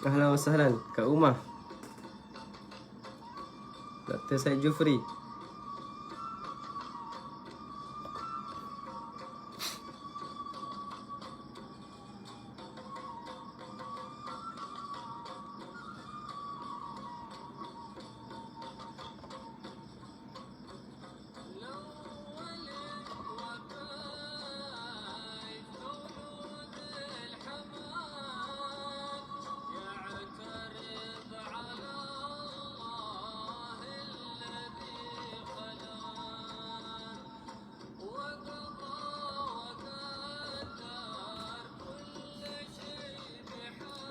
Ahlan wa sahlan Kak Umar, Dr. Syed Jufri.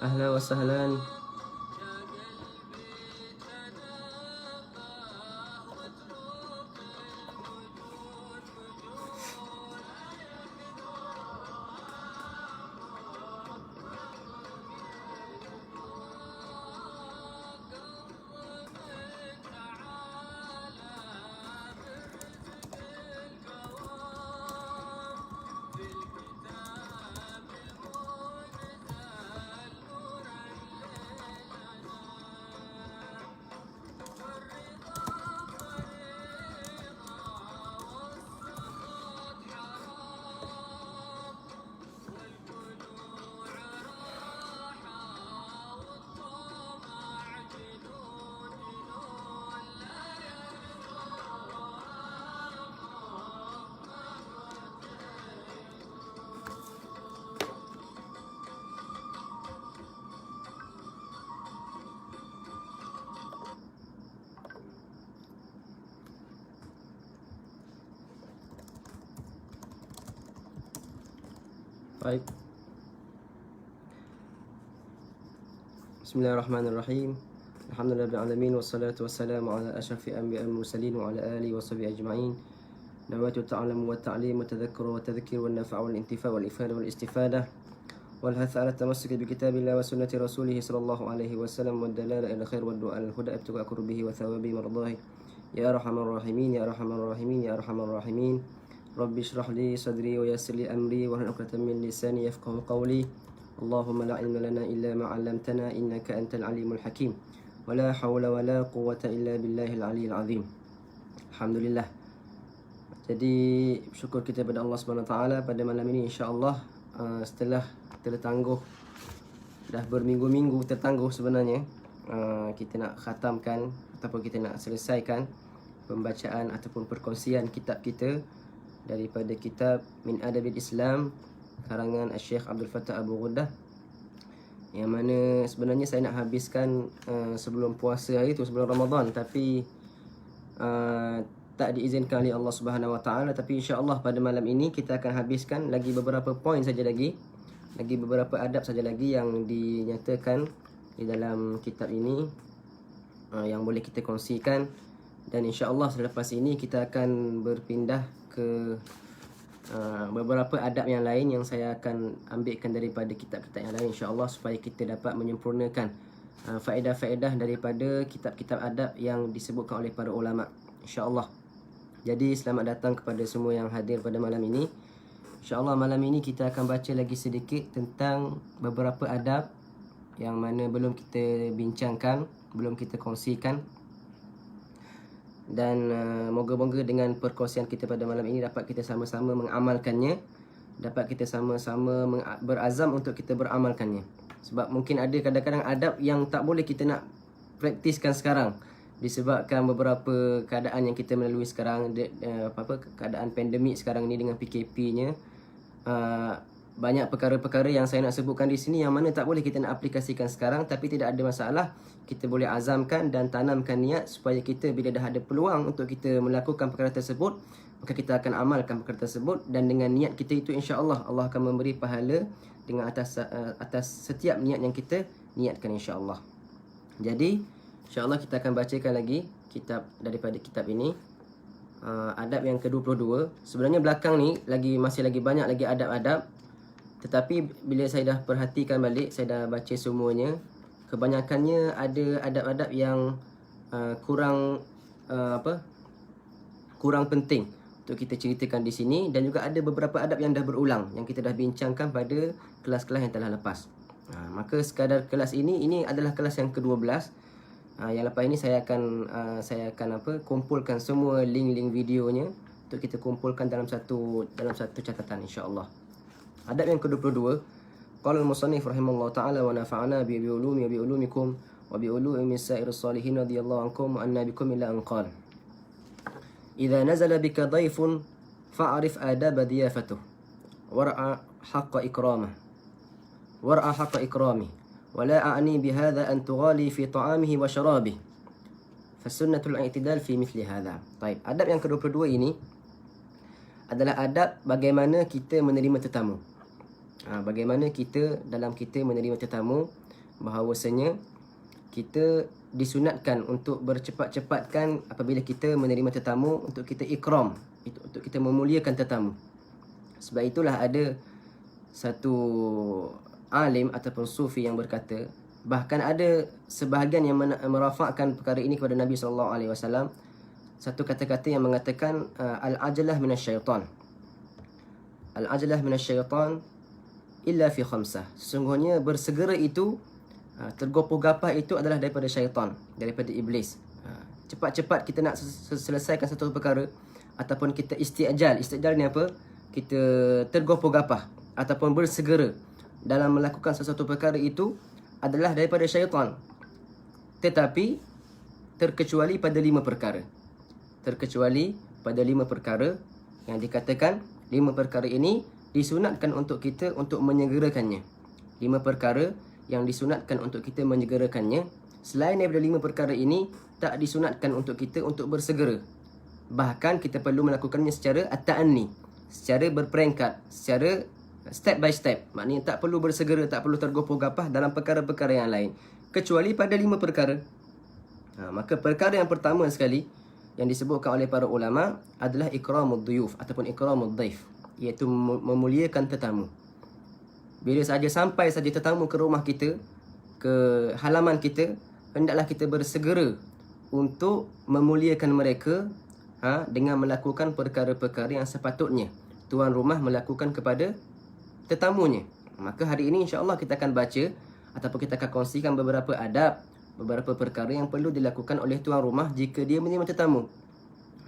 Ahlan wa sahlan. Baik. Bismillahirrahmanirrahim. Alhamdulillahil alamin wassalatu wassalamu ala asyrafil anbiya'il mursalin wa ala alihi washabihi ajma'in. Nawaitu ta'allamu wa ta'lim wa tadhakkaru wa tadhkir wa nafa' wal intifa' wal ifada wal istifadah wal hath ala tamassuk bi kitabillah wa sunnati rasulih sallallahu alaihi wasallam wa dalala ila khair wa du'a al huda ibtiqa qurbihi wa thawabi mardahi ya arhamar rahimin ya arhamar rahimin ya arhamar rahimin. Rabbi shrah li sadri wa yassir li amri wa hlul 'uqdatam min lisani yafqahu qawli. Allahumma la ilma lana illa ma 'allamtana innaka antal alimul hakim. Wa la hawla wa la quwwata illa billahil aliyyil azim. Alhamdulillah. Jadi syukur kita kepada Allah Subhanahu wa taala pada malam ini insya-Allah, setelah tertangguh dah berminggu-minggu tertangguh sebenarnya, kita nak khatamkan ataupun kita nak selesaikan pembacaan ataupun perkongsian kitab kita daripada kitab Min Adabil Islam karangan Syekh Abdul Fattah Abu Ghuddah, yang mana sebenarnya saya nak habiskan sebelum puasa hari itu, sebelum Ramadan, tapi tak diizinkan oleh Allah Subhanahu Wa Taala. Tapi insya-Allah pada malam ini kita akan habiskan lagi beberapa poin saja lagi beberapa adab saja lagi yang dinyatakan di dalam kitab ini, yang boleh kita kongsikan. Dan insya-Allah selepas ini kita akan berpindah ke beberapa adab yang lain yang saya akan ambilkan daripada kitab-kitab yang lain insya-Allah, supaya kita dapat menyempurnakan faedah-faedah daripada kitab-kitab adab yang disebutkan oleh para ulama insya-Allah. Jadi selamat datang kepada semua yang hadir pada malam ini. InsyaAllah malam ini kita akan baca lagi sedikit tentang beberapa adab yang mana belum kita bincangkan, belum kita kongsikan. Dan moga-moga dengan perkongsian kita pada malam ini dapat kita sama-sama mengamalkannya, dapat kita sama-sama berazam untuk kita beramalkannya. Sebab mungkin ada kadang-kadang adab yang tak boleh kita nak praktiskan sekarang disebabkan beberapa keadaan yang kita melalui sekarang, keadaan pandemik sekarang ni dengan PKP-nya. Banyak perkara-perkara yang saya nak sebutkan di sini yang mana tak boleh kita nak aplikasikan sekarang, tapi tidak ada masalah. Kita boleh azamkan dan tanamkan niat supaya kita bila dah ada peluang untuk kita melakukan perkara tersebut, maka kita akan amalkan perkara tersebut. Dan dengan niat kita itu insya-Allah Allah akan memberi pahala dengan atas setiap niat yang kita niatkan insya-Allah. Jadi insya-Allah kita akan bacakan lagi kitab daripada kitab ini, adab yang ke-22. Sebenarnya belakang ni masih lagi banyak lagi adab-adab, tetapi bila saya dah perhatikan balik, saya dah baca semuanya, kebanyakannya ada adab-adab yang kurang penting untuk kita ceritakan di sini, dan juga ada beberapa adab yang dah berulang yang kita dah bincangkan pada kelas-kelas yang telah lepas. Maka sekadar kelas ini adalah kelas yang ke-12. Yang lepas ini saya akan kumpulkan semua link-link videonya untuk kita kumpulkan dalam satu catatan, insya-Allah. Adab yang ke-22, qala al-musannif rahimallahu taala wa nafa'ana bi ulumi wa bi ulumikum wa bi ulumi sa'irus salihin radhiyallahu ankum wa anna bikum ila an qala idza nazala bika dhaifun fa'rif adab diyafatuh war'a haqqa ikramih wa la a'ni bihadha an tughali fi ta'amihi wa syarabihi fasunnatul i'tidal fi mithli hadha. Baik, adab yang ke-22 ini adalah adab bagaimana kita menerima tetamu. Bagaimana kita menerima tetamu, bahawasanya kita disunatkan untuk bercepat-cepatkan apabila kita menerima tetamu, untuk kita ikram, untuk kita memuliakan tetamu. Sebab itulah ada satu alim ataupun sufi yang berkata, bahkan ada sebahagian yang merafakkan perkara ini kepada Nabi SAW, satu kata-kata yang mengatakan al-ajlah minasyaitan. Al-ajlah minasyaitan illa fi khamsah. Sesungguhnya bersegera itu, tergopoh-gapah itu adalah daripada syaitan, daripada iblis. Cepat-cepat kita nak selesaikan satu perkara, ataupun kita isti'jal. Isti'jal ni apa? Kita tergopoh-gapah ataupun bersegera dalam melakukan sesuatu perkara itu adalah daripada syaitan. Tetapi terkecuali pada 5 perkara. Terkecuali pada 5 perkara yang dikatakan 5 perkara ini disunatkan untuk kita untuk menyegerakannya. 5 perkara yang disunatkan untuk kita menyegerakannya. Selain daripada 5 perkara ini, tak disunatkan untuk kita untuk bersegera. Bahkan kita perlu melakukannya secara at-ta'anni, secara berperingkat, secara step by step. Maknanya tak perlu bersegera, tak perlu tergopoh-gapah dalam perkara-perkara yang lain, kecuali pada 5 perkara. Maka perkara yang pertama sekali yang disebutkan oleh para ulama adalah ikramud duyuf ataupun ikramud daif, iaitu memuliakan tetamu. Bila saja sampai saja tetamu ke rumah kita, ke halaman kita, hendaklah kita bersegera untuk memuliakan mereka dengan melakukan perkara-perkara yang sepatutnya tuan rumah melakukan kepada tetamunya. Maka hari ini insya-Allah kita akan baca ataupun kita akan kongsikan beberapa adab, beberapa perkara yang perlu dilakukan oleh tuan rumah jika dia menerima tetamu.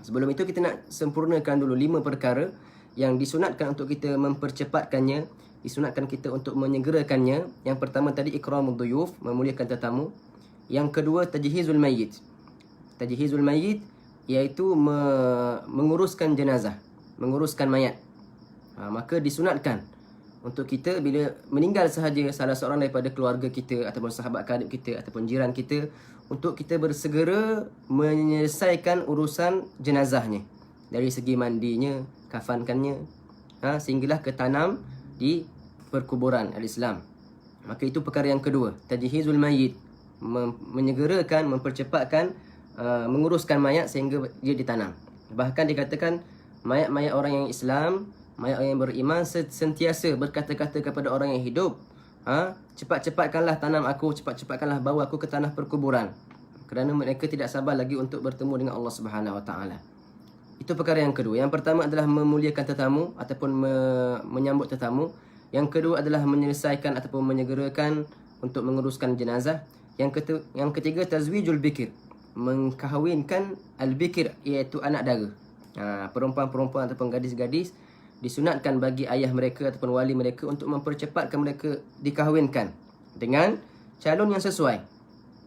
Sebelum itu kita nak sempurnakan dulu 5 perkara yang disunatkan untuk kita mempercepatkannya, disunatkan kita untuk menyegerakannya. Yang pertama tadi ikramud duyuf, memuliakan tetamu. Yang kedua tajhizul mayyit. Tajhizul mayyit iaitu menguruskan jenazah, menguruskan mayat. Maka disunatkan untuk kita bila meninggal sahaja salah seorang daripada keluarga kita ataupun sahabat karib kita ataupun jiran kita, untuk kita bersegera menyelesaikan urusan jenazahnya, dari segi mandinya, kafankannya, sehinggalah ke tanam di perkuburan al-Islam. Maka itu perkara yang kedua, tajhizul mayyit, menyegerakan, mempercepatkan, menguruskan mayat sehingga dia ditanam. Bahkan dikatakan mayat-mayat orang yang Islam, mayat orang yang beriman sentiasa berkata-kata kepada orang yang hidup, cepat-cepatkanlah tanam aku, cepat-cepatkanlah bawa aku ke tanah perkuburan, kerana mereka tidak sabar lagi untuk bertemu dengan Allah Subhanahu Wa Taala. Itu perkara yang kedua. Yang pertama adalah memuliakan tetamu ataupun menyambut tetamu. Yang kedua adalah menyelesaikan ataupun menyegerakan untuk menguruskan jenazah. Yang ketiga tazwijul bikir, mengkahwinkan al-bikir, iaitu anak dara. Perempuan-perempuan ataupun gadis-gadis disunatkan bagi ayah mereka ataupun wali mereka untuk mempercepatkan mereka dikahwinkan dengan calon yang sesuai.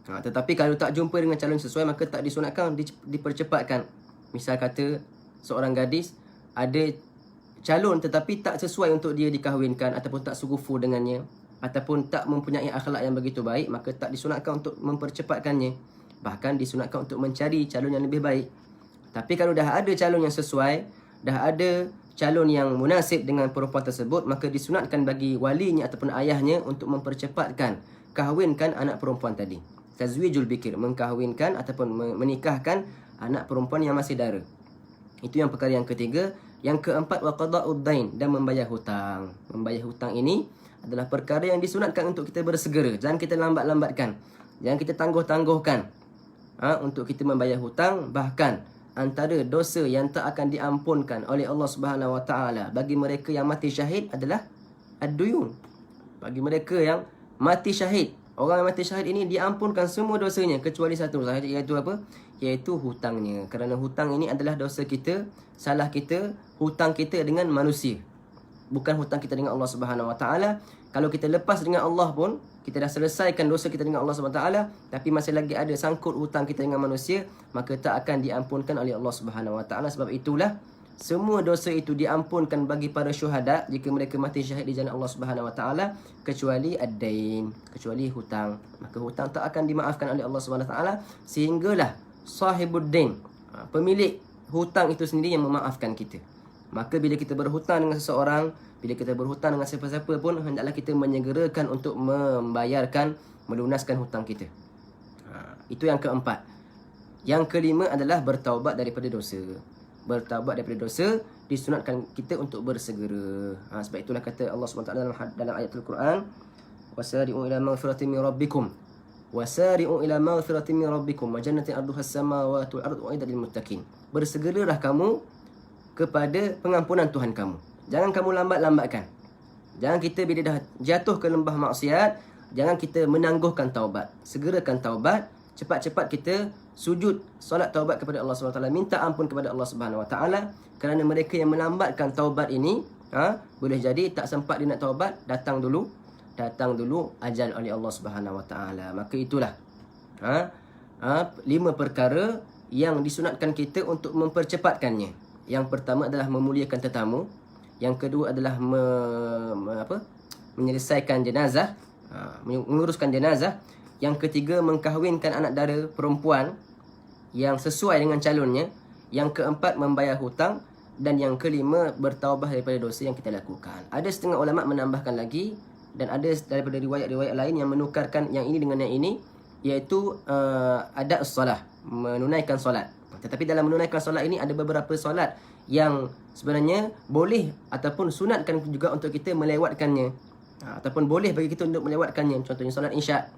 Tetapi kalau tak jumpa dengan calon sesuai, maka tak disunatkan, dipercepatkan. Misal kata seorang gadis ada calon tetapi tak sesuai untuk dia dikahwinkan, ataupun tak serufu dengannya, ataupun tak mempunyai akhlak yang begitu baik, maka tak disunatkan untuk mempercepatkannya. Bahkan disunatkan untuk mencari calon yang lebih baik. Tapi kalau dah ada calon yang sesuai, dah ada calon yang munasib dengan perempuan tersebut, maka disunatkan bagi walinya ataupun ayahnya untuk mempercepatkan kahwinkan anak perempuan tadi. Tazwijul bikir, mengkahwinkan ataupun menikahkan anak perempuan yang masih dara. Itu yang perkara yang ketiga. Yang keempat wa qada'ud dain, dan membayar hutang. Membayar hutang ini adalah perkara yang disunatkan untuk kita bersegera. Jangan kita lambat-lambatkan, jangan kita tangguh-tangguhkan untuk kita membayar hutang. Bahkan antara dosa yang tak akan diampunkan oleh Allah Subhanahu Wa Taala bagi mereka yang mati syahid adalah ad-duyun. Bagi mereka yang mati syahid. Orang yang mati syahid ini diampunkan semua dosanya kecuali satu, iaitu apa? Iaitu hutangnya. Kerana hutang ini adalah dosa kita, salah kita, hutang kita dengan manusia. Bukan hutang kita dengan Allah Subhanahu Wa Taala. Kalau kita lepas dengan Allah pun, kita dah selesaikan dosa kita dengan Allah Subhanahu Wa Taala, tapi masih lagi ada sangkut hutang kita dengan manusia, maka tak akan diampunkan oleh Allah Subhanahu Wa Taala. Sebab itulah semua dosa itu diampunkan bagi para syuhada jika mereka mati syahid di jalan Allah Subhanahu Wa Taala, kecuali ad-dain, kecuali hutang. Maka hutang tak akan dimaafkan oleh Allah Subhanahu Wa Taala, sehinggalah sahibuddin, pemilik hutang itu sendiri yang memaafkan kita. Maka bila kita berhutang dengan seseorang, bila kita berhutang dengan siapa-siapa pun, hendaklah kita menyegerakan untuk membayarkan, melunaskan hutang kita. Itu yang keempat. Yang kelima adalah bertaubat daripada dosa. Bertaubat daripada dosa disunatkan kita untuk bersegera. Sebab itulah kata Allah SWT dalam ayat Al-Quran, wasari'u ila maghfiratin min rabbikum, wasari'u ila maghfiratin min rabbikum wa jannatin arduha as-samawati wal ardu uiddat lil muttaqin. Bersegeralah kamu kepada pengampunan Tuhan kamu. Jangan kamu lambat-lambatkan. Jangan kita bila dah jatuh ke lembah maksiat, jangan kita menangguhkan taubat. Segerakan taubat. Cepat-cepat kita sujud solat taubat kepada Allah SWT, minta ampun kepada Allah Subhanahu Wa Taala. Kerana mereka yang melambatkan taubat ini, boleh jadi tak sempat dia nak taubat, datang dulu ajal oleh Allah Subhanahu Wa Taala. Maka itulah 5 perkara yang disunatkan kita untuk mempercepatkannya. Yang pertama adalah memuliakan tetamu. Yang kedua adalah menyelesaikan jenazah, menguruskan jenazah. Yang ketiga, mengkahwinkan anak dara perempuan yang sesuai dengan calonnya. Yang keempat, membayar hutang. Dan yang kelima, bertaubat daripada dosa yang kita lakukan. Ada setengah ulama menambahkan lagi, dan ada daripada riwayat-riwayat lain yang menukarkan yang ini dengan yang ini, iaitu ada solat, menunaikan solat. Tetapi dalam menunaikan solat ini ada beberapa solat yang sebenarnya boleh ataupun sunatkan juga untuk kita melewatkannya, ataupun boleh bagi kita untuk melewatkannya. Contohnya solat isyak.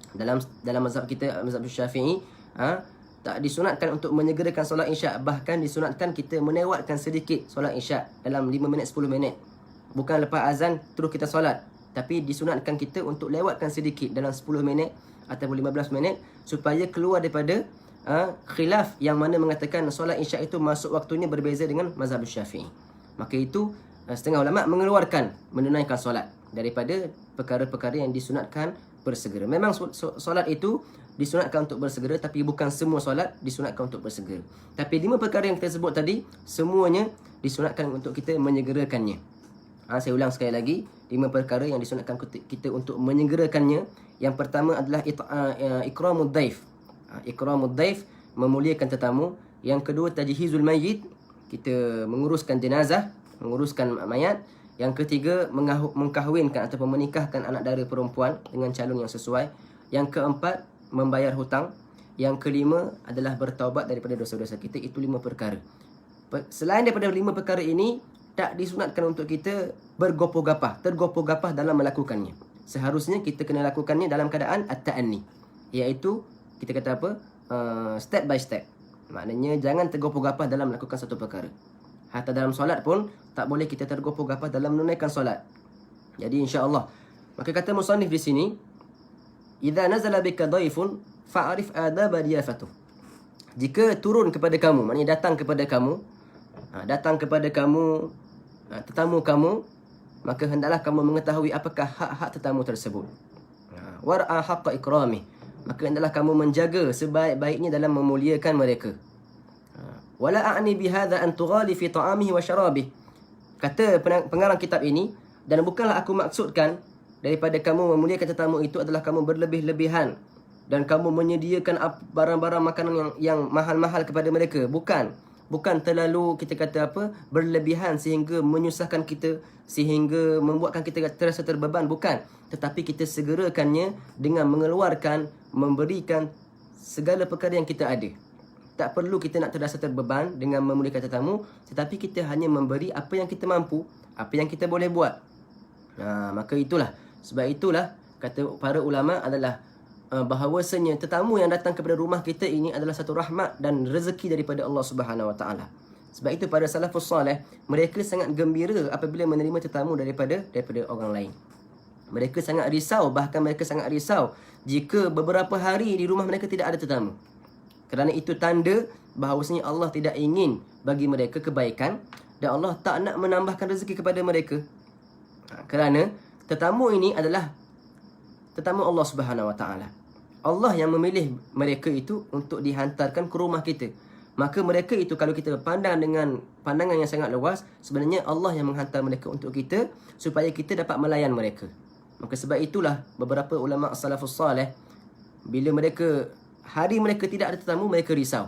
Dalam mazhab kita, mazhab Syafi'i, tak disunatkan untuk menyegerakan solat isyak. Bahkan disunatkan kita melewatkan sedikit solat isyak dalam 5 minit, 10 minit. Bukan lepas azan terus kita solat, tapi disunatkan kita untuk lewatkan sedikit dalam 10 minit ataupun 15 minit, supaya keluar daripada khilaf yang mana mengatakan solat isyak itu masuk waktunya berbeza dengan mazhab Syafi'i. Maka itu setengah ulama mengeluarkan menunaikan solat daripada perkara-perkara yang disunatkan bersegera. Memang solat itu disunatkan untuk bersegera, tapi bukan semua solat disunatkan untuk bersegera. Tapi 5 perkara yang kita sebut tadi, semuanya disunatkan untuk kita menyegerakannya. Saya ulang sekali lagi, 5 perkara yang disunatkan kita untuk menyegerakannya. Yang pertama adalah ikramud daif. Ikramud daif, memuliakan tetamu. Yang kedua, tajhizul mayyit, kita menguruskan jenazah, menguruskan mayat. Yang ketiga, mengkahwinkan ataupun menikahkan anak dara perempuan dengan calon yang sesuai. Yang keempat, membayar hutang. Yang kelima adalah bertaubat daripada dosa-dosa kita. Itu 5 perkara. Selain daripada 5 perkara ini, tak disunatkan untuk kita tergopoh-gapah dalam melakukannya. Seharusnya kita kena lakukannya dalam keadaan at-ta'anni, iaitu kita kata apa? Step by step. Maknanya jangan tergopoh-gapah dalam melakukan satu perkara. Hatta dalam solat pun tak boleh kita tergopoh-gapah dalam menunaikan solat. Jadi insya-Allah, maka kata musannif di sini, idza nazala bika dhaifun fa'rif adab diyafatuh. Jika turun kepada kamu, maknanya datang kepada kamu, tetamu kamu, maka hendaklah kamu mengetahui apakah hak-hak tetamu tersebut. War'a haqqa ikramih, maka hendaklah kamu menjaga sebaik-baiknya dalam memuliakan mereka. Wala a'ni bihadza an tughali fi ta'amihi wa syarabih. Kata pengarang kitab ini, dan bukanlah aku maksudkan daripada kamu memuliakan tetamu itu adalah kamu berlebih-lebihan dan kamu menyediakan barang-barang makanan yang mahal-mahal kepada mereka. Bukan terlalu kita kata apa, berlebihan sehingga menyusahkan kita, sehingga membuatkan kita terasa terbeban. Bukan. Tetapi kita segerakannya dengan mengeluarkan, memberikan segala perkara yang kita ada. Tak perlu kita nak terasa terbeban dengan memuliakan tetamu, tetapi kita hanya memberi apa yang kita mampu, apa yang kita boleh buat. Maka itulah. Sebab itulah kata para ulama adalah bahawasanya tetamu yang datang kepada rumah kita ini adalah satu rahmat dan rezeki daripada Allah Subhanahu Wa Taala. Sebab itu para salafus soleh, mereka sangat gembira apabila menerima tetamu daripada orang lain. Mereka sangat risau, bahkan mereka sangat risau jika beberapa hari di rumah mereka tidak ada tetamu. Kerana itu tanda bahawasanya Allah tidak ingin bagi mereka kebaikan dan Allah tak nak menambahkan rezeki kepada mereka. Kerana tetamu ini adalah tetamu Allah Subhanahu Wa Taala. Allah yang memilih mereka itu untuk dihantarkan ke rumah kita. Maka mereka itu kalau kita pandang dengan pandangan yang sangat luas, sebenarnya Allah yang menghantar mereka untuk kita supaya kita dapat melayan mereka. Maka sebab itulah beberapa ulama salafus salih, bila hari mereka tidak ada tetamu, mereka risau.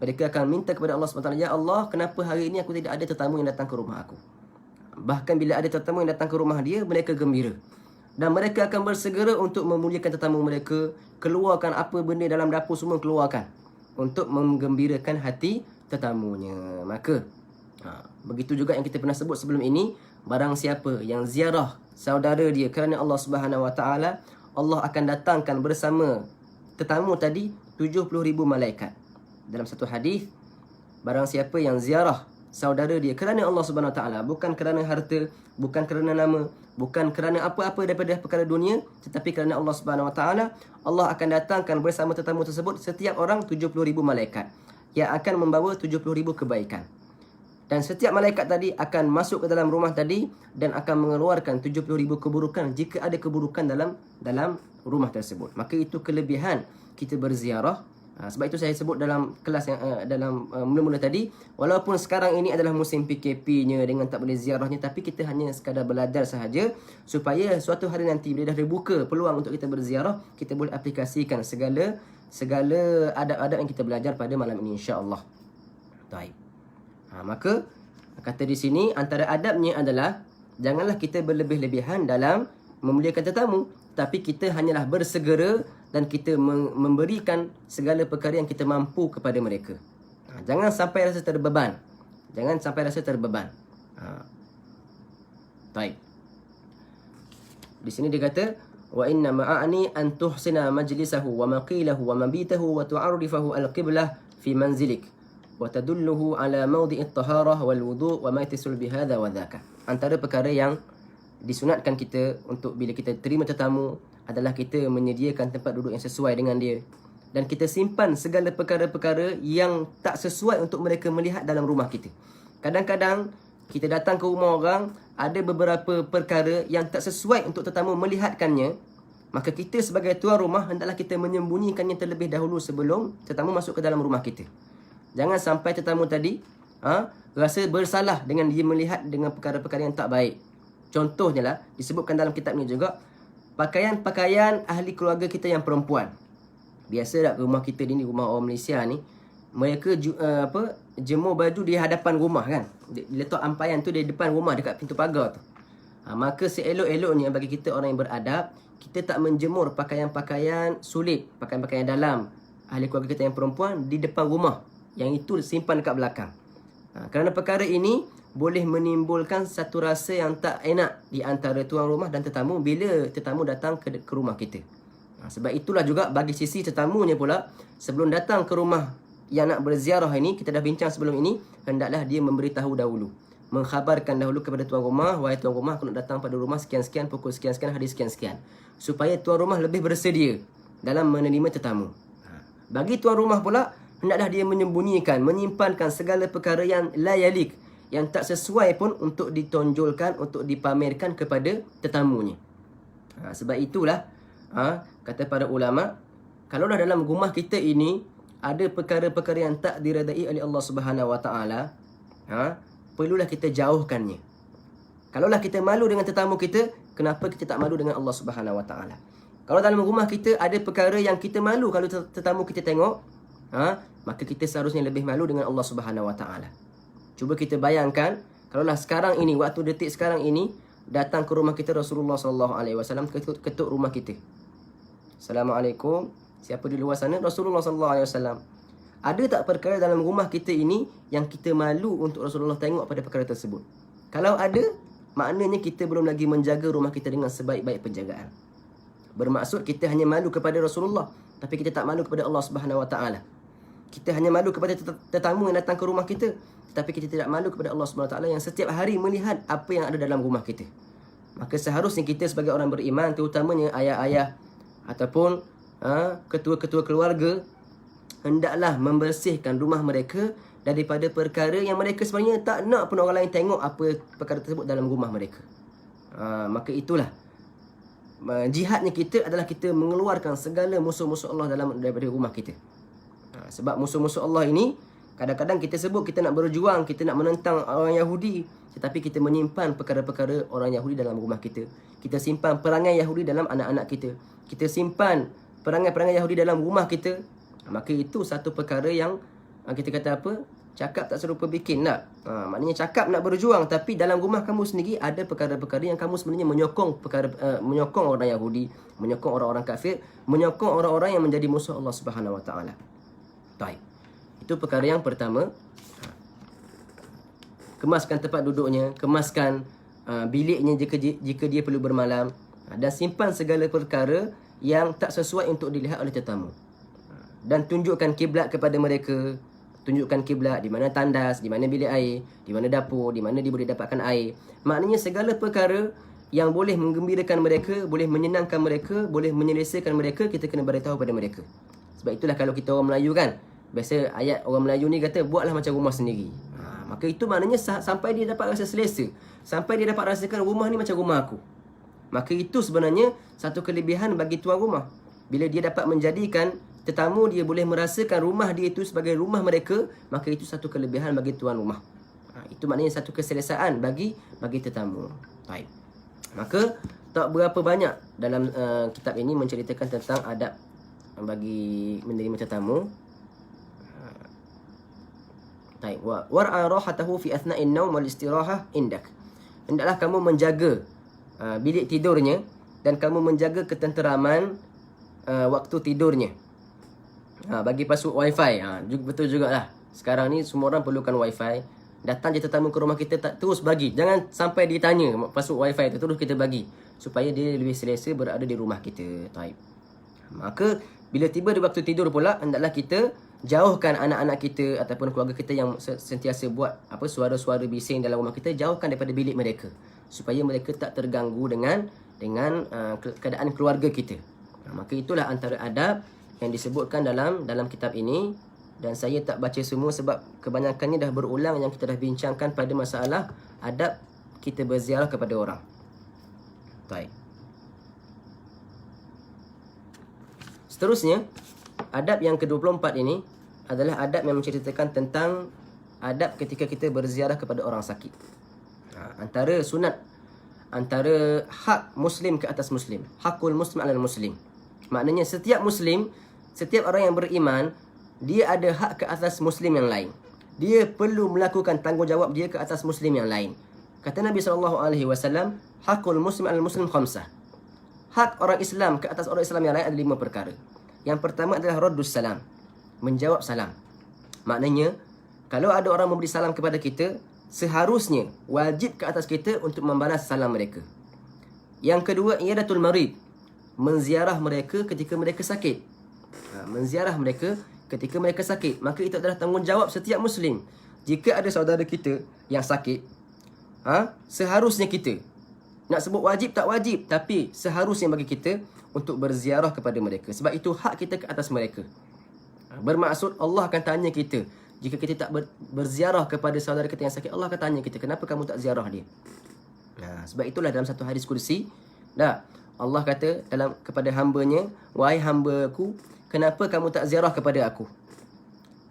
Mereka akan minta kepada Allah SWT, ya Allah, kenapa hari ini aku tidak ada tetamu yang datang ke rumah aku? Bahkan bila ada tetamu yang datang ke rumah dia, mereka gembira. Dan mereka akan bersegera untuk memuliakan tetamu mereka, keluarkan apa benda dalam dapur semua keluarkan untuk menggembirakan hati tetamunya. Maka begitu juga yang kita pernah sebut sebelum ini, barang siapa yang ziarah saudara dia kerana Allah Subhanahu Wa Taala, Allah akan datangkan bersama tetamu tadi 70,000 malaikat. Dalam satu hadis, barang siapa yang ziarah saudara dia kerana Allah Subhanahu Wa Taala, bukan kerana harta, bukan kerana nama, bukan kerana apa-apa daripada perkara dunia, tetapi kerana Allah Subhanahu Wa Taala, Allah akan datangkan bersama tetamu tersebut setiap orang 70,000 malaikat yang akan membawa 70,000 kebaikan. Dan setiap malaikat tadi akan masuk ke dalam rumah tadi dan akan mengeluarkan 70,000 keburukan jika ada keburukan dalam rumah tersebut. Maka itu kelebihan kita berziarah. Sebab itu saya sebut dalam kelas yang mula-mula tadi, walaupun sekarang ini adalah musim PKP-nya dengan tak boleh ziarahnya, tapi kita hanya sekadar belajar sahaja supaya suatu hari nanti bila dah dibuka peluang untuk kita berziarah, kita boleh aplikasikan segala adab-adab yang kita belajar pada malam ini, insya-Allah. Baik. Maka kata di sini antara adabnya adalah janganlah kita berlebih-lebihan dalam memuliakan tetamu, tapi kita hanyalah bersegera dan kita memberikan segala perkara yang kita mampu kepada mereka. Jangan sampai rasa terbeban. Jangan sampai rasa terbeban. Baik. Di sini dia kata, wa inna ma'ani an tuhsina majlisahu wa maqilahu wa mabitahu wa tu'arrifahu al-qiblah fi manzilik wa tadulluhu ala mawdi'i at-taharah wal wudu' wa ma yatasul bi hadha wa dhaka. Antara perkara yang disunatkan kita untuk bila kita terima tetamu adalah kita menyediakan tempat duduk yang sesuai dengan dia, dan kita simpan segala perkara-perkara yang tak sesuai untuk mereka melihat dalam rumah kita. Kadang-kadang kita datang ke rumah orang, ada beberapa perkara yang tak sesuai untuk tetamu melihatkannya, maka kita sebagai tuan rumah hendaklah kita menyembunyikannya terlebih dahulu sebelum tetamu masuk ke dalam rumah kita. Jangan sampai tetamu tadi rasa bersalah dengan dia melihat dengan perkara-perkara yang tak baik. Contohnya lah, disebutkan dalam kitab ni juga, pakaian-pakaian ahli keluarga kita yang perempuan. Biasa tak rumah kita ni, rumah orang Malaysia ni, mereka jemur baju di hadapan rumah kan. Letak ampayan tu di depan rumah dekat pintu pagar tu. Maka seelok-eloknya bagi kita orang yang beradab, kita tak menjemur pakaian-pakaian sulit, pakaian-pakaian dalam ahli keluarga kita yang perempuan di depan rumah. Yang itu simpan dekat belakang. Kerana perkara ini boleh menimbulkan satu rasa yang tak enak di antara tuan rumah dan tetamu bila tetamu datang ke rumah kita. Sebab itulah juga bagi sisi tetamunya pula, sebelum datang ke rumah yang nak berziarah ini, kita dah bincang sebelum ini, hendaklah dia memberitahu dahulu, mengkhabarkan dahulu kepada tuan rumah, wahai tuan rumah, aku nak datang pada rumah sekian-sekian, pukul sekian-sekian, hari sekian-sekian, supaya tuan rumah lebih bersedia dalam menerima tetamu. Bagi tuan rumah pula, hendaklah dia menyembunyikan, menyimpankan segala perkara yang la yalik, yang tak sesuai pun untuk ditonjolkan, untuk dipamerkan kepada tetamunya. Sebab itulah kata para ulama, kalaulah dalam rumah kita ini ada perkara-perkara yang tak diredai oleh Allah Subhanahu Wa Taala, perlulah kita jauhkannya. Kalaulah kita malu dengan tetamu kita, kenapa kita tak malu dengan Allah Subhanahu Wa Taala? Kalau dalam rumah kita ada perkara yang kita malu kalau tetamu kita tengok, maka kita seharusnya lebih malu dengan Allah Subhanahu Wa Taala. Cuba kita bayangkan, kalaulah sekarang ini, waktu detik sekarang ini, datang ke rumah kita Rasulullah SAW, ketuk rumah kita. Assalamualaikum. Siapa di luar sana? Rasulullah SAW. Ada tak perkara dalam rumah kita ini yang kita malu untuk Rasulullah tengok pada perkara tersebut? Kalau ada, maknanya kita belum lagi menjaga rumah kita dengan sebaik-baik penjagaan. Bermaksud kita hanya malu kepada Rasulullah, tapi kita tak malu kepada Allah Subhanahu Wa Taala. Kita hanya malu kepada tetamu yang datang ke rumah kita, tapi kita tidak malu kepada Allah Subhanahu Wa Taala yang setiap hari melihat apa yang ada dalam rumah kita. Maka seharusnya kita sebagai orang beriman, terutamanya ayah-ayah ataupun ketua-ketua keluarga, hendaklah membersihkan rumah mereka daripada perkara yang mereka sebenarnya tak nak pun orang lain tengok apa perkara tersebut dalam rumah mereka. Maka itulah jihadnya kita adalah kita mengeluarkan segala musuh-musuh Allah daripada rumah kita. Sebab musuh-musuh Allah ini kadang-kadang kita sebut kita nak berjuang, kita nak menentang orang Yahudi, tetapi kita menyimpan perkara-perkara orang Yahudi dalam rumah kita. Kita simpan perangai Yahudi dalam anak-anak kita. Kita simpan perangai-perangai Yahudi dalam rumah kita. Maka itu satu perkara yang kita kata apa? Cakap tak serupa bikin tak? Maknanya cakap nak berjuang, tapi dalam rumah kamu sendiri ada perkara-perkara yang kamu sebenarnya menyokong orang Yahudi, menyokong orang-orang kafir, menyokong orang-orang yang menjadi musuh Allah Subhanahu Wa Taala. Baik. Itu perkara yang pertama. Kemaskan tempat duduknya, kemaskan biliknya jika dia perlu bermalam, dan simpan segala perkara yang tak sesuai untuk dilihat oleh tetamu. Dan tunjukkan kiblat kepada mereka. Tunjukkan kiblat, di mana tandas, di mana bilik air, di mana dapur, di mana dia boleh dapatkan air. Maknanya segala perkara yang boleh menggembirakan mereka, boleh menyenangkan mereka, boleh menyelesaikan mereka, kita kena beritahu pada mereka. Sebab itulah kalau kita orang Melayu kan, biasa ayat orang Melayu ni kata, buatlah macam rumah sendiri. Maka itu maknanya sampai dia dapat rasa selesa, sampai dia dapat rasakan rumah ni macam rumah aku. Maka itu sebenarnya satu kelebihan bagi tuan rumah. Bila dia dapat menjadikan tetamu dia boleh merasakan rumah dia itu sebagai rumah mereka, maka itu satu kelebihan bagi tuan rumah. Itu maknanya satu keselesaan bagi tetamu. Baik. Maka tak berapa banyak dalam kitab ini menceritakan tentang adab bagi menerima tetamu. Baik. War'a rahatahu fi athna'in naum wal istirahah indak. Hendaklah kamu menjaga bilik tidurnya dan kamu menjaga ketenteraman waktu tidurnya. Bagi password wifi, betul jugalah. Sekarang ni semua orang perlukan wifi. Datang je tetamu ke rumah kita, tak terus bagi. Jangan sampai ditanya password wifi tu, terus kita bagi, supaya dia lebih selesa berada di rumah kita. Taib. Maka bila tiba di waktu tidur pula, hendaklah kita jauhkan anak-anak kita ataupun keluarga kita yang sentiasa buat suara-suara bising dalam rumah kita, jauhkan daripada bilik mereka, supaya mereka tak terganggu dengan keadaan keluarga kita. Maka itulah antara adab yang disebutkan dalam kitab ini, dan saya tak baca semua sebab kebanyakannya dah berulang yang kita dah bincangkan pada masalah adab kita berziarah kepada orang. Baik. Seterusnya, adab yang ke-24 ini adalah adab yang menceritakan tentang adab ketika kita berziarah kepada orang sakit. Antara sunat, antara hak muslim ke atas muslim, hakul muslim alal muslim. Maknanya setiap muslim, setiap orang yang beriman, dia ada hak ke atas muslim yang lain. Dia perlu melakukan tanggungjawab dia ke atas muslim yang lain. Kata Nabi SAW, hakul muslim al-muslim khamsah. Hak orang Islam ke atas orang Islam yang lain ada 5 perkara. Yang pertama adalah raddus salam, menjawab salam. Maknanya, kalau ada orang memberi salam kepada kita, seharusnya wajib ke atas kita untuk membalas salam mereka. Yang kedua, iyadatul marid, menziarah mereka ketika mereka sakit. Menziarah mereka ketika mereka sakit. Maka itu adalah tanggungjawab setiap muslim. Jika ada saudara kita yang sakit, seharusnya kita, nak sebut wajib tak wajib, tapi seharusnya bagi kita untuk berziarah kepada mereka. Sebab itu hak kita ke atas mereka. Bermaksud Allah akan tanya kita, jika kita tak berziarah kepada saudara kita yang sakit, Allah akan tanya kita, kenapa kamu tak ziarah dia? Sebab itulah dalam satu hadis kursi, Allah kata kepada hamba-Nya, wahai hamba-Ku, kenapa kamu tak ziarah kepada aku?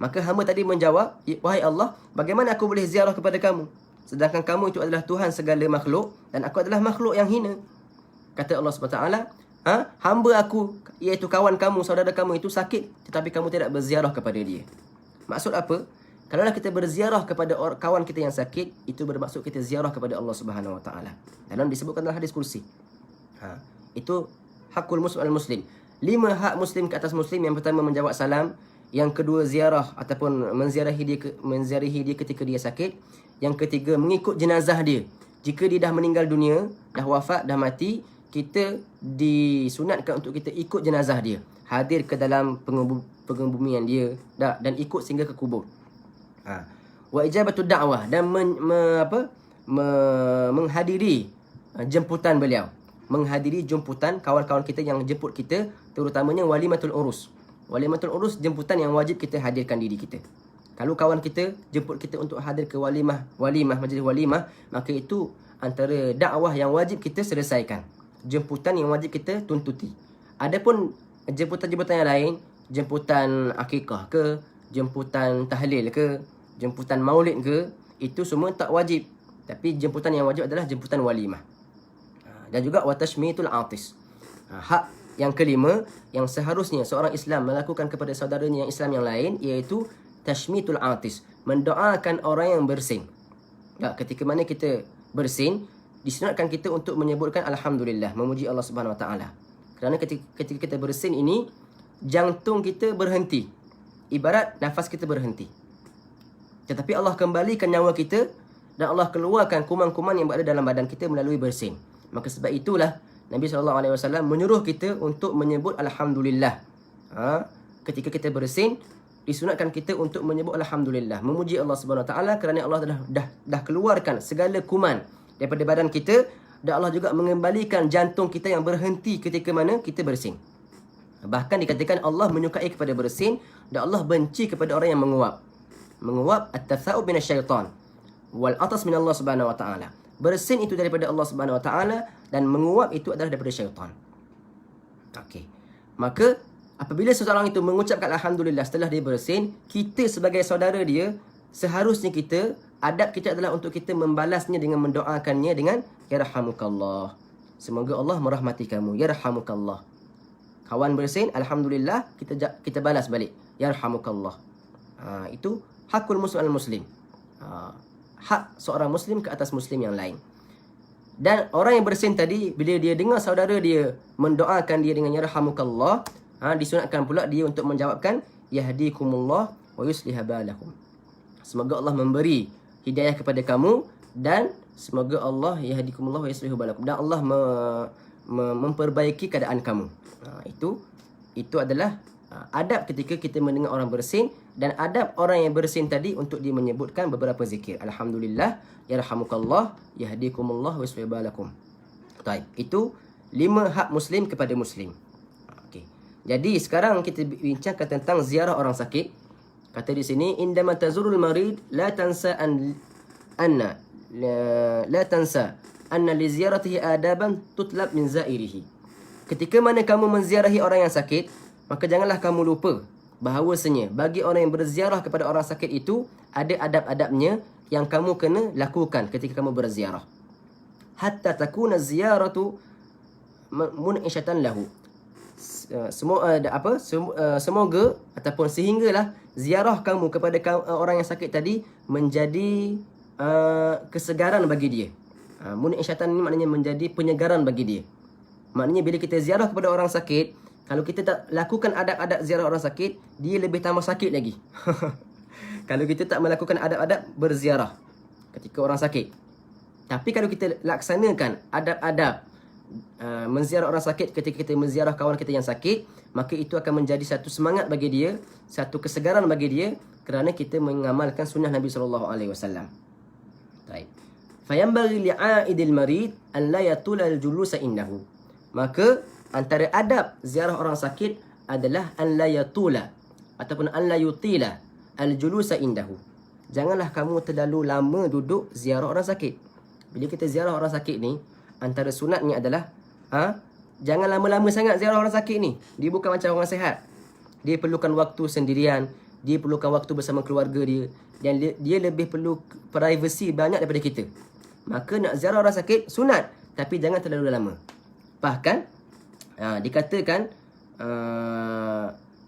Maka hamba tadi menjawab, wahai Allah, bagaimana aku boleh ziarah kepada kamu? Sedangkan kamu itu adalah Tuhan segala makhluk dan aku adalah makhluk yang hina. Kata Allah SWT, hamba aku, iaitu kawan kamu, saudara kamu itu sakit, tetapi kamu tidak berziarah kepada dia. Maksud apa? Kalaulah kita berziarah kepada kawan kita yang sakit, itu bermaksud kita ziarah kepada Allah SWT. Dalam disebutkan dalam hadis kursi. Itu hakul muslim al-muslim. 5 hak muslim ke atas muslim. Yang pertama menjawab salam. Yang kedua ziarah ataupun menziarahi dia ketika dia sakit. Yang ketiga mengikut jenazah dia. Jika dia dah meninggal dunia, dah wafat, dah mati, kita disunatkan untuk kita ikut jenazah dia, hadir ke dalam pengebumian dia dan ikut sehingga ke kubur. Wa ijabatu da'wah, dan menghadiri jemputan beliau, menghadiri jemputan kawan-kawan kita yang jemput kita, terutamanya walimatul urus. Walimatul urus jemputan yang wajib kita hadirkan diri kita. Kalau kawan kita jemput kita untuk hadir ke walimah majlis walimah, maka itu antara dakwah yang wajib kita selesaikan. Jemputan yang wajib kita tuntuti. Adapun jemputan-jemputan yang lain, jemputan akikah ke, jemputan tahlil ke, jemputan maulid ke, itu semua tak wajib. Tapi jemputan yang wajib adalah jemputan walimah. Dan juga watashmitul atis. Hak yang kelima yang seharusnya seorang Islam melakukan kepada saudaranya yang Islam yang lain, iaitu tashmitul atis, mendoakan orang yang bersin. Ketika mana kita bersin, disunatkan kita untuk menyebutkan alhamdulillah, memuji Allah Subhanahu Wa Taala. Kerana ketika kita bersin ini, jantung kita berhenti, ibarat nafas kita berhenti. Tetapi Allah kembalikan nyawa kita dan Allah keluarkan kuman-kuman yang berada dalam badan kita melalui bersin. Maka sebab itulah Nabi SAW menyuruh kita untuk menyebut alhamdulillah. Ketika kita bersin, disunatkan kita untuk menyebut alhamdulillah, memuji Allah Subhanahu Wa Taala, kerana Allah dah keluarkan segala kuman daripada badan kita, dan Allah juga mengembalikan jantung kita yang berhenti ketika mana kita bersin. Bahkan dikatakan Allah menyukai kepada bersin dan Allah benci kepada orang yang menguap. Menguap at-tatha'ub minasyaitan wal atas min Allah Subhanahu Wa Taala. Bersin itu daripada Allah Subhanahu Wa Taala dan menguap itu adalah daripada syaitan. Okey. Maka apabila seseorang itu mengucapkan alhamdulillah setelah dia bersin, kita sebagai saudara dia, seharusnya adab kita adalah untuk kita membalasnya dengan mendoakannya dengan yarhamukallah. Semoga Allah merahmati kamu. Yarhamukallah. Kawan bersin, alhamdulillah, kita balas balik. Yarhamukallah. Itu hakul muslim al-muslim. Hak seorang muslim ke atas muslim yang lain. Dan orang yang bersin tadi, bila dia dengar saudara dia mendoakan dia dengan yarhamukallah, disunatkan pula dia untuk menjawabkan yahdikumullah wa yuslih balakum. Semoga Allah memberi hidayah kepada kamu dan semoga Allah yahdikumullah wa yuslih balakum, dan Allah memperbaiki keadaan kamu. Itu adalah adab ketika kita mendengar orang bersin, dan adab orang yang bersin tadi untuk dia menyebutkan beberapa zikir. Alhamdulillah, yarhamukallah, yahdikumullah wa yuslih balakum. Baik, itu 5 hak muslim kepada muslim. Jadi sekarang kita bincangkan tentang ziarah orang sakit. Kata di sini, indama tazurul marid la tansa anna li ziyaratihi adaban tutlab min zairihi. Ketika mana kamu menziarahi orang yang sakit, maka janganlah kamu lupa bahawasanya bagi orang yang berziarah kepada orang sakit itu ada adab-adabnya yang kamu kena lakukan ketika kamu berziarah. Hatta takuna ziyaratu mun'ishatan lahu. Semoga ataupun sehinggalah ziarah kamu kepada orang yang sakit tadi menjadi kesegaran bagi dia. Mun'isyatan ini maknanya menjadi penyegaran bagi dia. Maknanya bila kita ziarah kepada orang sakit, kalau kita tak lakukan adab-adab ziarah orang sakit, dia lebih tambah sakit lagi. Kalau kita tak melakukan adab-adab berziarah ketika orang sakit. Tapi kalau kita laksanakan adab-adab menziarah orang sakit ketika kita menziarah kawan kita yang sakit, maka itu akan menjadi satu semangat bagi dia, satu kesegaran bagi dia, kerana kita mengamalkan sunnah Nabi SAW. Baik. Fayambaghi li'aidil marid an la yatula al-julusa innahu. Maka antara adab ziarah orang sakit adalah an la yatula ataupun an la yutila al-julusa indahu. Janganlah kamu terlalu lama duduk ziarah orang sakit. Bila kita ziarah orang sakit ni, antara sunatnya adalah jangan lama-lama sangat ziarah orang sakit ni. Dia bukan macam orang sihat. Dia perlukan waktu sendirian, dia perlukan waktu bersama keluarga dia, dan dia lebih perlu privacy banyak daripada kita. Maka nak ziarah orang sakit sunat, tapi jangan terlalu lama. Bahkan dikatakan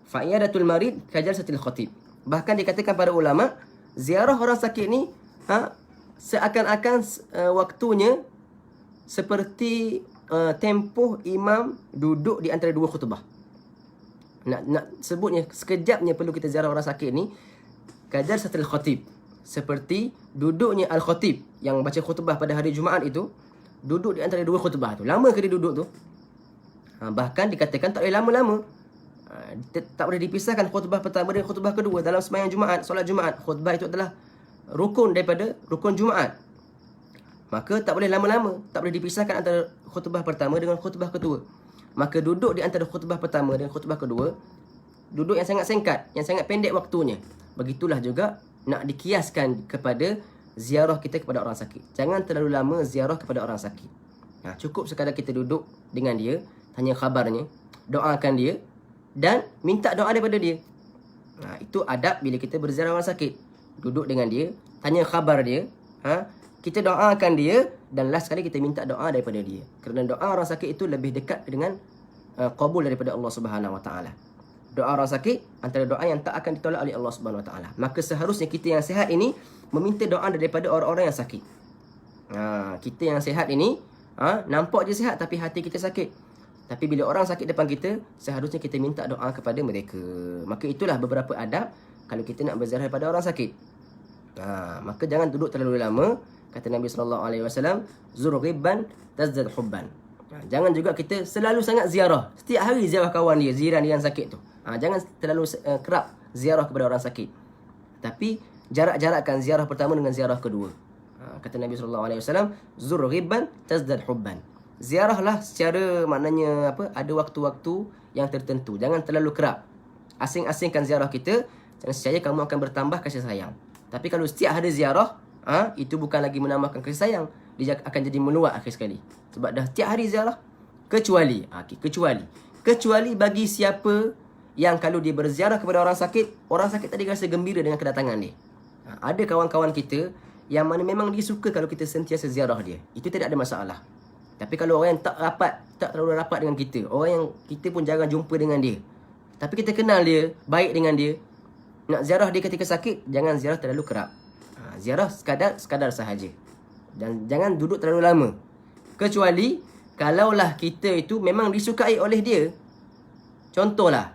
fa'iyadatul marid kajalsatil khatib. Bahkan dikatakan para ulama, ziarah orang sakit ni seakan-akan waktunya seperti tempoh imam duduk di antara dua khutbah. Nak sebutnya sekejapnya perlu kita ziarah orang sakit ni kajalsatil khatib, seperti duduknya al-khatib yang baca khutbah pada hari Jumaat itu, duduk di antara dua khutbah tu. Lama ke dia duduk tu? Bahkan dikatakan tak boleh lama-lama. Tak boleh dipisahkan khutbah pertama dan khutbah kedua dalam sembahyang Jumaat, solat Jumaat. Khutbah itu adalah rukun daripada rukun Jumaat. Maka tak boleh lama-lama, tak boleh dipisahkan antara khutbah pertama dengan khutbah kedua. Maka duduk di antara khutbah pertama dan khutbah kedua, duduk yang sangat singkat, yang sangat pendek waktunya. Begitulah juga nak dikiaskan kepada ziarah kita kepada orang sakit. Jangan terlalu lama ziarah kepada orang sakit. Cukup sekadar kita duduk dengan dia, tanya khabarnya, doakan dia dan minta doa daripada dia. Itu adab bila kita berziarah orang sakit. Duduk dengan dia, tanya khabar dia, kita doakan dia dan last sekali kita minta doa daripada dia. Kerana doa orang sakit itu lebih dekat dengan qabul daripada Allah Subhanahu Wa Taala. Doa orang sakit antara doa yang tak akan ditolak oleh Allah Subhanahu Wa Taala. Maka seharusnya kita yang sihat ini meminta doa daripada orang-orang yang sakit. Kita yang sihat ini nampak je sihat tapi hati kita sakit. Tapi bila orang sakit depan kita, seharusnya kita minta doa kepada mereka. Maka itulah beberapa adab kalau kita nak berziarah daripada orang sakit. Maka jangan duduk terlalu lama. Kata Nabi SAW, zur ghibban tazdad hubban. Jangan juga kita selalu sangat ziarah. Setiap hari ziarah kawan dia, jiran dia yang sakit tu. Jangan terlalu kerap ziarah kepada orang sakit. Tapi jarak-jarakkan ziarah pertama dengan ziarah kedua. Kata Nabi SAW, zur ghibban tazdad hubban. Ziarahlah secara maknanya ada waktu-waktu yang tertentu. Jangan terlalu kerap. Asing-asingkan ziarah kita. Dan nescaya kamu akan bertambah kasih sayang. Tapi kalau setiap hari ziarah, itu bukan lagi menambahkan kasih sayang. Dia akan jadi meluat akhir sekali. Sebab dah setiap hari ziarah. Kecuali bagi siapa yang kalau dia berziarah kepada orang sakit tadi rasa gembira dengan kedatangan dia. Ada kawan-kawan kita yang mana memang dia suka kalau kita sentiasa ziarah dia. Itu tidak ada masalah. Tapi kalau orang yang tak terlalu rapat dengan kita, orang yang kita pun jarang jumpa dengan dia, tapi kita kenal dia, baik dengan dia, nak ziarah dia ketika sakit, jangan ziarah terlalu kerap. Ziarah sekadar sahaja. Dan jangan duduk terlalu lama. Kecuali kalaulah kita itu memang disukai oleh dia. Contohlah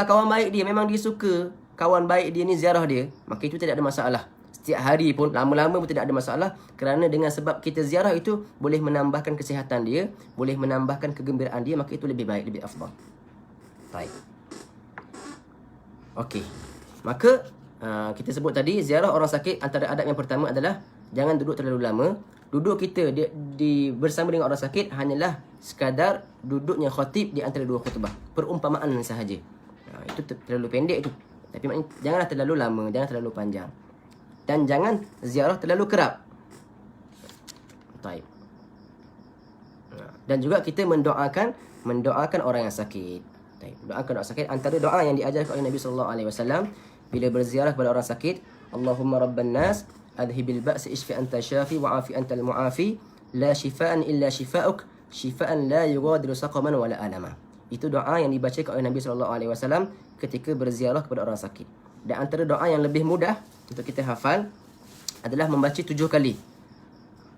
kawan baik dia, memang dia suka kawan baik dia ni ziarah dia, maka itu tidak ada masalah. Setiap hari pun, lama-lama pun tidak ada masalah. Kerana dengan sebab kita ziarah itu boleh menambahkan kesihatan dia, boleh menambahkan kegembiraan dia, maka itu lebih baik, lebih afdal. Baik. Okey. Maka kita sebut tadi ziarah orang sakit, antara adab yang pertama adalah jangan duduk terlalu lama. Duduk kita bersama dengan orang sakit hanyalah sekadar duduknya khatib di antara dua khutbah. Perumpamaan sahaja. Itu terlalu pendek tu. Tapi maknanya janganlah terlalu lama, jangan terlalu panjang. Dan jangan ziarah terlalu kerap. Baik. Dan juga kita mendoakan orang yang sakit. Baik. Doakan orang sakit. Antara doa yang diajarkan oleh Nabi SAW bila berziarah kepada orang sakit, Allahumma rabban nas adhibil ba'si ishfi anta syafi wa'afi antal mu'afi la shifaan illa shifa'uk shifaan la yughadiru saqaman wala alama. Itu doa yang dibacakan oleh Nabi SAW ketika berziarah kepada orang sakit. Dan antara doa yang lebih mudah untuk kita hafal adalah membaca 7 kali.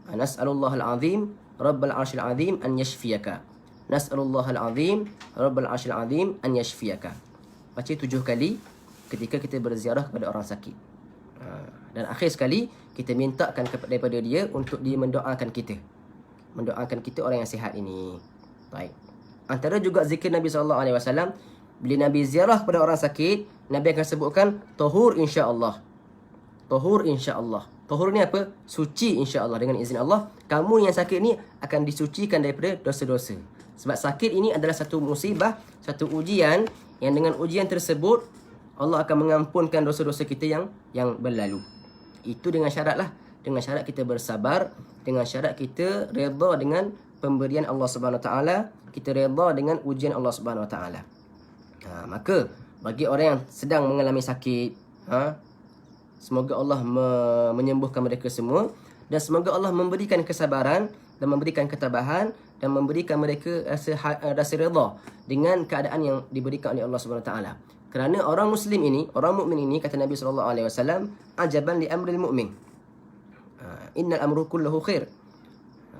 Nas'alullahal azim rabbal arsyil azim an yashfiyaka. Nas'alullahal azim rabbal arsyil azim an yashfiyaka. Baca 7 kali ketika kita berziarah kepada orang sakit. Dan akhir sekali kita mintakan daripada dia untuk dia mendoakan kita. Mendoakan kita orang yang sihat ini. Baik. Antara juga zikir Nabi SAW, bila Nabi ziarah kepada orang sakit, Nabi akan sebutkan tahur insya-Allah. Tahur insya-Allah. Tahur ni apa? Suci insya-Allah. Dengan izin Allah, kamu yang sakit ni akan disucikan daripada dosa-dosa. Sebab sakit ini adalah satu musibah, satu ujian yang dengan ujian tersebut Allah akan mengampunkan dosa-dosa kita yang berlalu. Itu dengan syarat lah. Dengan syarat kita bersabar, dengan syarat kita redha dengan pemberian Allah Subhanahu Wa Taala, kita redha dengan ujian Allah Subhanahu Wa Taala. Maka bagi orang yang sedang mengalami sakit, semoga Allah menyembuhkan mereka semua, dan semoga Allah memberikan kesabaran dan memberikan ketabahan dan memberikan mereka rasa redha dengan keadaan yang diberikan oleh Allah Subhanahu Wa Taala. Kerana orang muslim ini, orang mukmin ini, kata Nabi SAW, ajaban li amril mu'min. Innal amru kulluhu khair.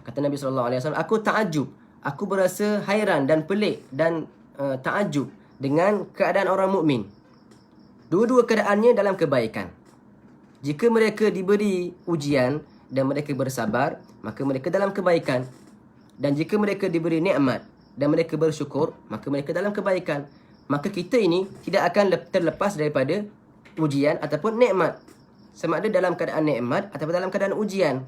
Kata Nabi SAW, aku ta'ajub, aku berasa hairan dan pelik dan ta'ajub dengan keadaan orang mukmin. Dua-dua keadaannya dalam kebaikan. Jika mereka diberi ujian dan mereka bersabar, maka mereka dalam kebaikan. Dan jika mereka diberi nikmat dan mereka bersyukur, maka mereka dalam kebaikan. Maka kita ini tidak akan terlepas daripada ujian ataupun nikmat. Sama ada dalam keadaan nikmat ataupun dalam keadaan ujian.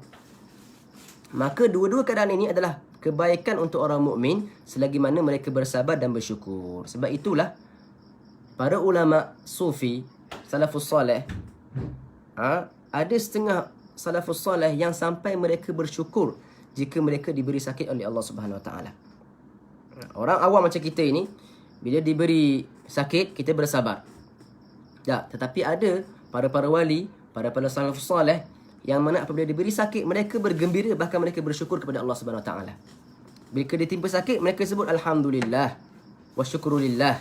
Maka dua-dua keadaan ini adalah kebaikan untuk orang mukmin selagi mana mereka bersabar dan bersyukur. Sebab itulah para ulama sufi, salafus soleh, ada setengah salafus soleh yang sampai mereka bersyukur jika mereka diberi sakit oleh Allah Subhanahu Wa Taala. Orang awam macam kita ini, bila diberi sakit, kita bersabar. Tak, tetapi ada para wali, para salafus soleh yang mana apabila diberi sakit, mereka bergembira, bahkan mereka bersyukur kepada Allah Subhanahu Wa Taala. Bila ditimpa sakit, mereka sebut alhamdulillah wa syukrulillah.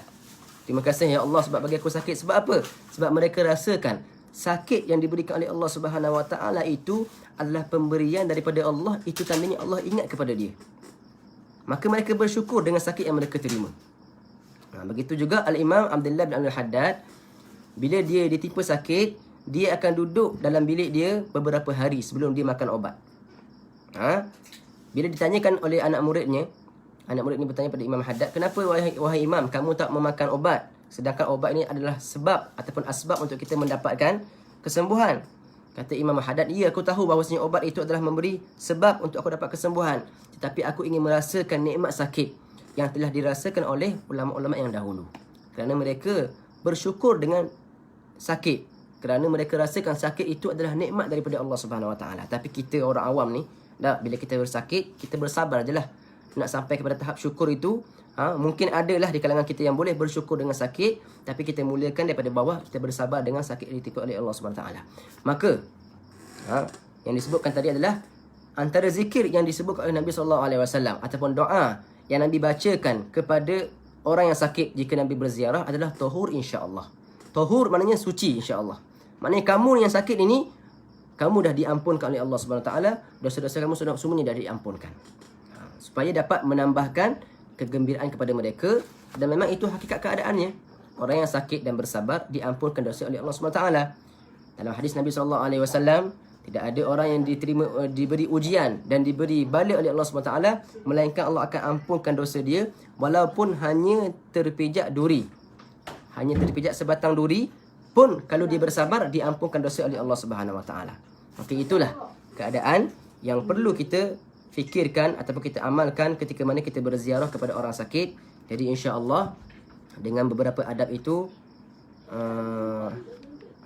Terima kasih ya Allah sebab bagi aku sakit. Sebab apa? Sebab mereka rasakan sakit yang diberikan oleh Allah Subhanahu Wa Taala itu adalah pemberian daripada Allah. Itu tandanya Allah ingat kepada dia. Maka mereka bersyukur dengan sakit yang mereka terima. Begitu juga Al-Imam Abdullah bin Al-Haddad, bila dia ditimpa sakit, dia akan duduk dalam bilik dia beberapa hari sebelum dia makan obat. Bila ditanyakan oleh anak murid ni bertanya pada Imam Haddad, kenapa wahai Imam, kamu tak memakan obat? Sedangkan obat ini adalah sebab ataupun asbab untuk kita mendapatkan kesembuhan. Kata Imam Haddad, ya, aku tahu bahawasanya obat itu adalah memberi sebab untuk aku dapat kesembuhan. Tetapi aku ingin merasakan nikmat sakit yang telah dirasakan oleh ulama-ulama yang dahulu. Kerana mereka bersyukur dengan sakit. Kerana mereka rasakan sakit itu adalah nikmat daripada Allah Subhanahu Wa Taala. Tapi kita orang awam ni, bila kita bersakit, kita bersabar je lah. Nak sampai kepada tahap syukur itu, mungkin adalah di kalangan kita yang boleh bersyukur dengan sakit, tapi kita muliakan daripada bawah, kita bersabar dengan sakit yang ditimpa oleh Allah Subhanahu Wa Taala. Maka yang disebutkan tadi adalah antara zikir yang disebut oleh Nabi SAW ataupun doa yang Nabi bacakan kepada orang yang sakit jika Nabi berziarah adalah tahur insya-Allah. Tahur maknanya suci insya-Allah. Maknanya kamu yang sakit ini, kamu dah diampunkan oleh Allah Subhanahu Wa Taala, dosa-dosa kamu semuanya dah diampunkan. Supaya dapat menambahkan kegembiraan kepada mereka, dan memang itu hakikat keadaannya. Orang yang sakit dan bersabar diampunkan dosa oleh Allah Subhanahu Wa Taala. Dalam hadis Nabi SAW, tidak ada orang yang diberi ujian dan diberi bala oleh Allah Subhanahu Wa Taala melainkan Allah akan ampunkan dosa dia walaupun hanya terpijak duri. Hanya terpijak sebatang duri pun kalau dia bersabar diampunkan dosa oleh Allah Subhanahu Wa Taala. Maka itulah keadaan yang perlu kita fikirkan ataupun kita amalkan ketika mana kita berziarah kepada orang sakit. Jadi insya-Allah dengan beberapa adab itu,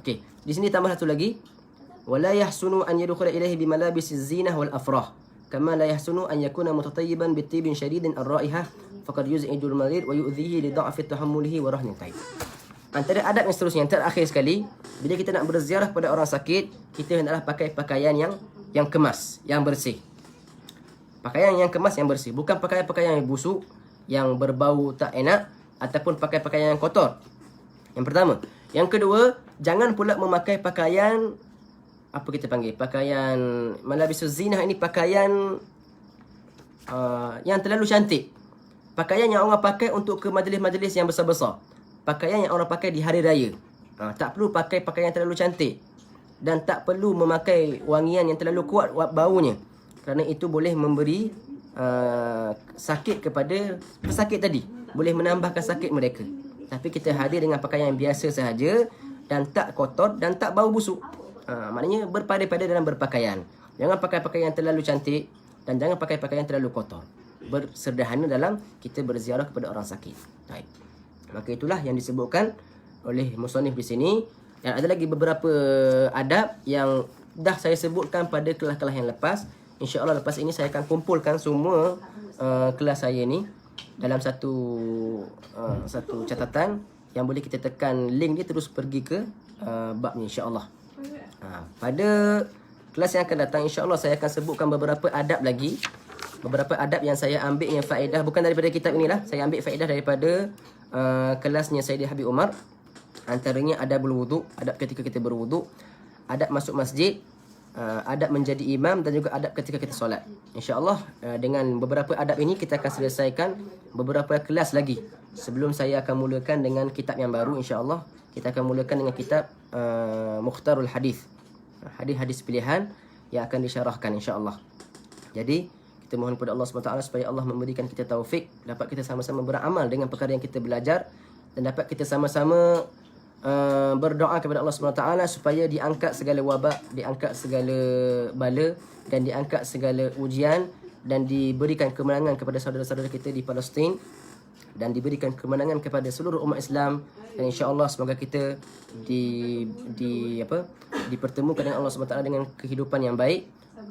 okey, di sini tambah satu lagi, wala yahsunu an yadkhula ilaihi bimalabisiz zinah wal afrah kama la yahsunu an yakuna mutatayyiban bitibin shadidin ar-raihah faqad yuz'ijul marid wa yu'dhihi li dha'fi tahammulihi wa rahni taib. Antara adab yang seterusnya, yang terakhir sekali, bila kita nak berziarah kepada orang sakit, kita hendaklah pakai pakaian yang kemas, yang bersih. Pakaian yang kemas, yang bersih. Bukan pakaian yang busuk, yang berbau tak enak, ataupun pakai pakaian yang kotor. Yang pertama. Yang kedua, jangan pula memakai pakaian, apa kita panggil, pakaian malabisuz zinah ini, pakaian yang terlalu cantik. Pakaian yang orang pakai untuk ke majlis-majlis yang besar-besar. Pakaian yang orang pakai di hari raya. Tak perlu pakai pakaian yang terlalu cantik. Dan tak perlu memakai wangian yang terlalu kuat baunya. Kerana itu boleh memberi sakit kepada pesakit tadi. Boleh menambahkan sakit mereka. Tapi kita hadir dengan pakaian yang biasa sahaja, dan tak kotor dan tak bau busuk. Maknanya berpada-pada dalam berpakaian. Jangan pakai pakaian yang terlalu cantik dan jangan pakai pakaian yang terlalu kotor. Bersederhana dalam kita berziarah kepada orang sakit. Baik. Maka itulah yang disebutkan oleh musannif di sini. Dan ada lagi beberapa adab yang dah saya sebutkan pada kelas-kelas yang lepas. InsyaAllah lepas ini saya akan kumpulkan semua kelas saya ni dalam satu catatan yang boleh kita tekan link dia terus pergi ke bab ni insyaAllah. Pada kelas yang akan datang insyaAllah saya akan sebutkan beberapa adab lagi. Beberapa adab yang saya ambil yang faedah bukan daripada kitab inilah. Saya ambil faedah daripada kelasnya Sayyidi Habib Umar. Antaranya adabul wuduk, adab ketika kita berwuduk, adab masuk masjid, adab menjadi imam, dan juga adab ketika kita solat. InsyaAllah dengan beberapa adab ini kita akan selesaikan beberapa kelas lagi. Sebelum saya akan mulakan dengan kitab yang baru insyaAllah. Kita akan mulakan dengan kitab Mukhtarul Hadis. Hadis-hadis pilihan yang akan disyarahkan insyaAllah. Jadi kita mohon kepada Allah SWT supaya Allah memberikan kita taufik, dapat kita sama-sama beramal dengan perkara yang kita belajar, dan dapat kita sama-sama berdoa kepada Allah SWT supaya diangkat segala wabak, diangkat segala bala, dan diangkat segala ujian, dan diberikan kemenangan kepada saudara-saudara kita di Palestin, dan diberikan kemenangan kepada seluruh umat Islam. Dan insya-Allah semoga kita dipertemukan dengan Allah SWT dengan kehidupan yang baik.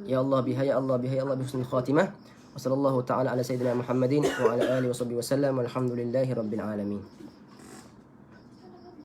Ya Allah bihaya Allah bihaya Allah bihusnul khatimah. Wassallallahu taala ala sayyidina Muhammadin wa ala alihi wasallam. Walhamdulillahi rabbil alamin.